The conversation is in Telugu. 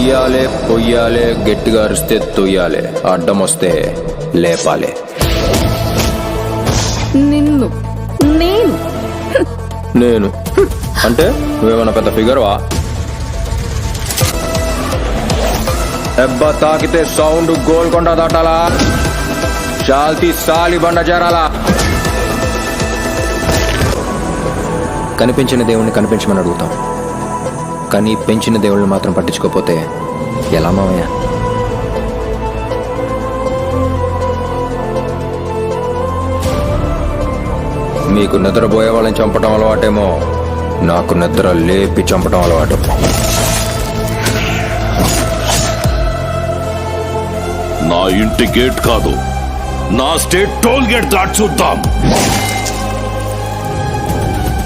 ఇయ్యాలే పొయ్యాలే, గట్టిగా అరిస్తే తొయ్యాలే, అడ్డం వస్తే లేపాలే. నిన్ను నేను నేను అంటే నువ్వేమన్నా పెద్ద ఫిగర్వా? దెబ్బ తాకితే సౌండ్ గోల్కొండ దాటాలా, చాల్తీ సాలి బండ చేరాలా. కనిపించిన దేవుణ్ణి కనిపించమని అడుగుతాం, కానీ పెంచిన దేవుళ్ళని మాత్రం పట్టించుకోకపోతే ఎలా మావయ్య? మీకు నిద్రపోయే వాళ్ళని చంపటం అలవాటేమో, నాకు నిద్ర లేపి చంపటం అలవాటు. నా ఇంటి గేట్ కాదు, నా స్టేట్ టోల్ గేట్ దాటి చూద్దాం.